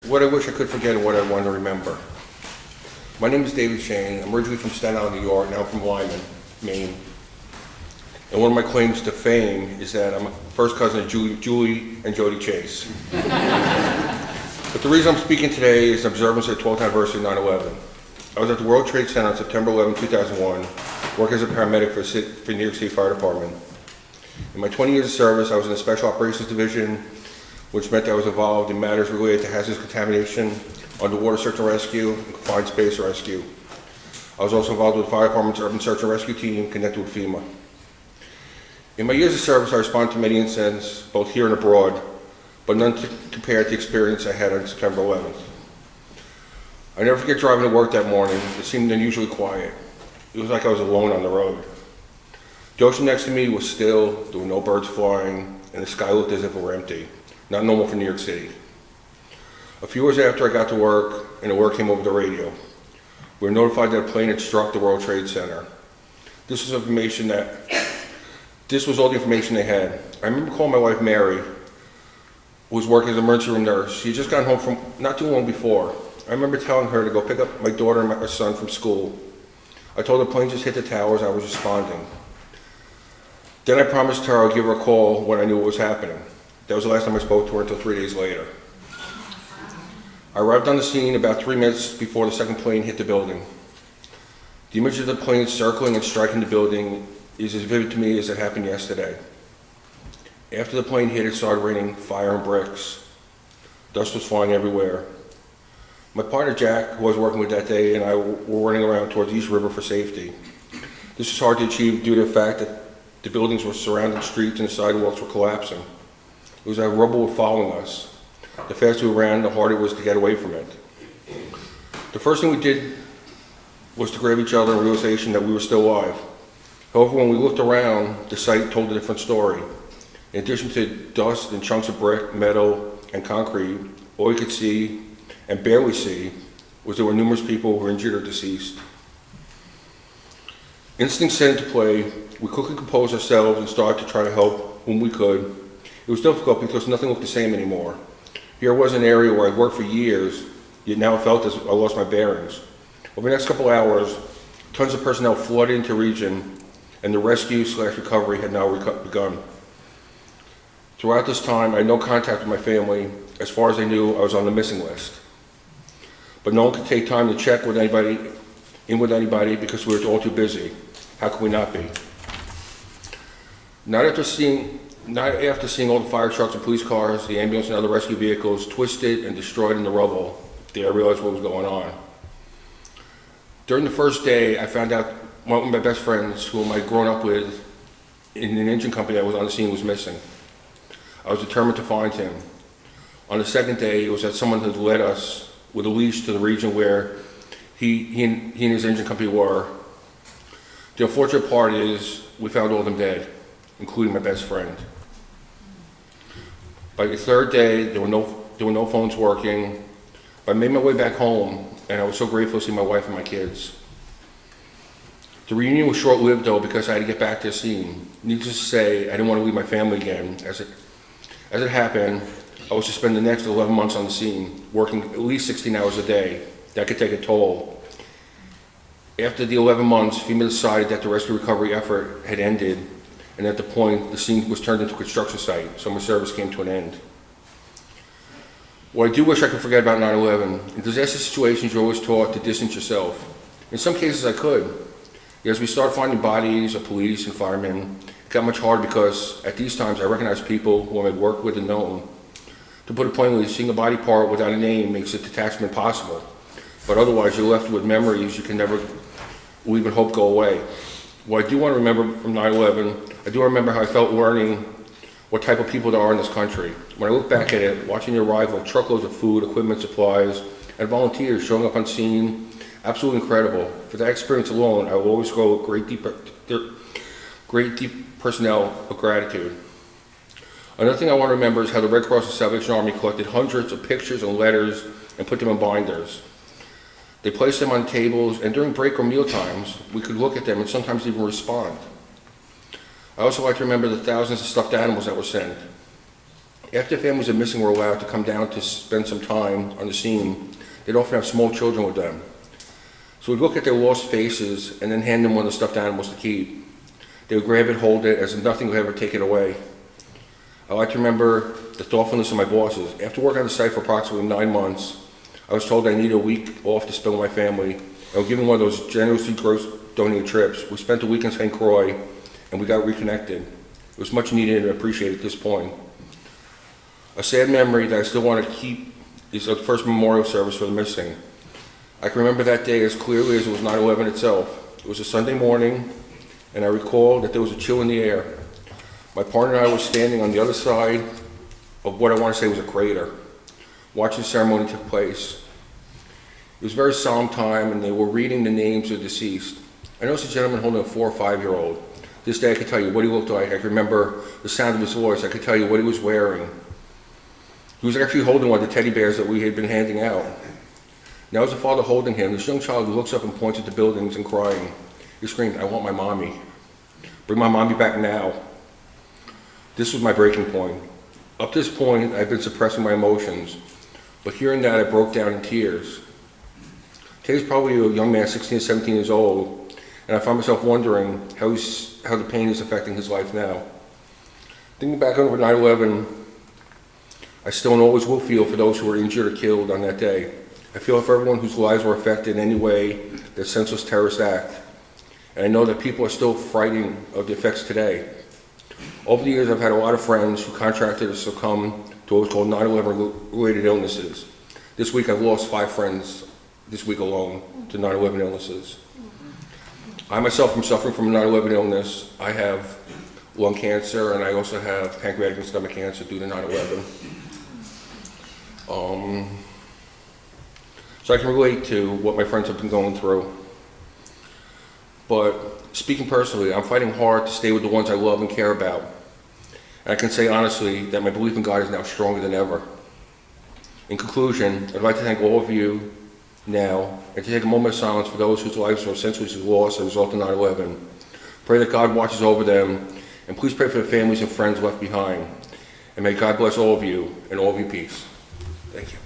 what I wish I could forget and what I want to remember. My name is David Shane. I'm originally from Staten Island, New York, now I'm from Lyman, Maine. And one of my claims to fame is that I'm a first cousin of Julie and Jody Chase. But the reason I'm speaking today is observance of the 12th anniversary of 9/11. I was at the World Trade Center on September 11, 2001, working as a paramedic for the New York City Fire Department. In my 20 years of service, I was in the Special Operations Division, which meant that I was involved in matters related to hazardous contamination, underwater search and rescue, and confined space rescue. I was also involved with the Fire Department's Urban Search and Rescue Team connected with FEMA. In my years of service, I responded to many incidents, both here and abroad, but none to compare to the experience I had on September 11th. I never forget driving to work that morning. It seemed unusually quiet. It was like I was alone on the road. The ocean next to me was still, there were no birds flying, and the sky looked as if it were empty. Not normal for New York City. A few hours after I got to work, an alert came over the radio. We were notified that a plane had struck the World Trade Center. This was all the information they had. I remember calling my wife Mary, who was working as an emergency room nurse. She had just gotten home from not too long before. I remember telling her to go pick up my daughter and my son from school. I told her the plane just hit the towers, I was responding. Then I promised her I'd give her a call when I knew what was happening. That was the last time I spoke to her until 3 days later. I arrived on the scene about 3 minutes before the second plane hit the building. The image of the plane circling and striking the building is as vivid to me as it happened yesterday. After the plane hit, it started raining fire and bricks. Dust was flying everywhere. My partner Jack, who I was working with that day, and I were running around towards East River for safety. This was hard to achieve due to the fact that the buildings were surrounding streets and the sidewalks were collapsing. It was like rubble were following us. The faster we ran, the harder it was to get away from it. The first thing we did was to grab each other in realization that we were still alive. However, when we looked around, the sight told a different story. In addition to dust and chunks of brick, metal, and concrete, all we could see and barely see was there were numerous people who were injured or deceased. Instinct set into play. We quickly composed ourselves and started to try to help whom we could. It was difficult because nothing looked the same anymore. Here was an area where I'd worked for years, yet now it felt as I lost my bearings. Over the next couple hours, tons of personnel flooded into the region, and the rescue/recovery had now begun. Throughout this time, I had no contact with my family. As far as I knew, I was on the missing list. But no one could take time to check with anybody because we were all too busy. How could we not be? Not after seeing all the fire trucks and police cars, the ambulance and other rescue vehicles twisted and destroyed in the rubble, did I realize what was going on. During the first day, I found out one of my best friends, whom I'd grown up with in an engine company that was on the scene, was missing. I was determined to find him. On the second day, it was that someone had led us with a leash to the region where he and his engine company were. The unfortunate part is we found all of them dead, including my best friend. By the third day, there were no phones working. I made my way back home, and I was so grateful to see my wife and my kids. The reunion was short-lived, though, because I had to get back to the scene. Needless to say, I didn't want to leave my family again. As it happened, I was to spend the next 11 months on the scene, working at least 16 hours a day. That could take a toll. After the 11 months, FEMA decided that the rescue recovery effort had ended, and at the point, the scene was turned into a construction site, so my service came to an end. What I do wish I could forget about 9/11, in disaster situations, you're always taught to distance yourself. In some cases, I could. As we started finding bodies of police and firemen, it got much harder because at these times, I recognized people whom I'd worked with and known. To put it plainly, seeing a body part without a name makes a detachment possible, but otherwise, you're left with memories you can never even hope go away. What I do want to remember from 9/11, I do remember how I felt learning what type of people there are in this country. When I look back at it, watching the arrival of truckloads of food, equipment, supplies, and volunteers showing up on scene, absolutely incredible. For that experience alone, I will always go with great deep personnel of gratitude. Another thing I want to remember is how the Red Cross and Salvation Army collected hundreds of pictures and letters and put them in binders. They placed them on tables, and during break or meal times, we could look at them and sometimes even respond. I also like to remember the thousands of stuffed animals that were sent. After families of missing were allowed to come down to spend some time on the scene, they'd often have small children with them. So we'd look at their lost faces and then hand them one of the stuffed animals to keep. They would grab it, hold it, as if nothing would ever take it away. I like to remember the thoughtfulness of my bosses. After working on the site for approximately 9 months, I was told I needed a week off to spend with my family, and was given one of those generously donated trips. We spent a week in St. Croix, and we got reconnected. It was much needed and appreciated at this point. A sad memory that I still want to keep is the first memorial service for the missing. I can remember that day as clearly as it was 9/11 itself. It was a Sunday morning, and I recall that there was a chill in the air. My partner and I were standing on the other side of what I want to say was a crater, watching the ceremony take place. It was a very solemn time, and they were reading the names of the deceased. I noticed a gentleman holding a 4 or 5-year-old. This day I could tell you what he looked like. I could remember the sound of his voice. I could tell you what he was wearing. He was actually holding one of the teddy bears that we had been handing out. Now as a father holding him, this young child looks up and points at the buildings and crying. He screamed, "I want my mommy. Bring my mommy back now." This was my breaking point. Up to this point, I've been suppressing my emotions, but hearing that, I broke down in tears. Teddy's probably a young man, 16 or 17 years old, and I found myself wondering how the pain is affecting his life now. Thinking back over 9/11, I still and always will feel for those who were injured or killed on that day. I feel for everyone whose lives were affected in any way that senseless terrorist act. And I know that people are still frightened of the effects today. Over the years, I've had a lot of friends who contracted or succumbed to what was called 9/11 related illnesses. This week, I've lost 5 friends this week alone to 9/11 illnesses. I myself am suffering from a 9/11 illness. I have lung cancer, and I also have pancreatic and stomach cancer due to 9/11. So I can relate to what my friends have been going through. But speaking personally, I'm fighting hard to stay with the ones I love and care about. And I can say honestly that my belief in God is now stronger than ever. In conclusion, I'd like to thank all of you now and to take a moment of silence for those whose lives were essentially lost as a result of 9/11. Pray that God watches over them, and please pray for the families and friends left behind. And may God bless all of you and all of you peace. Thank you.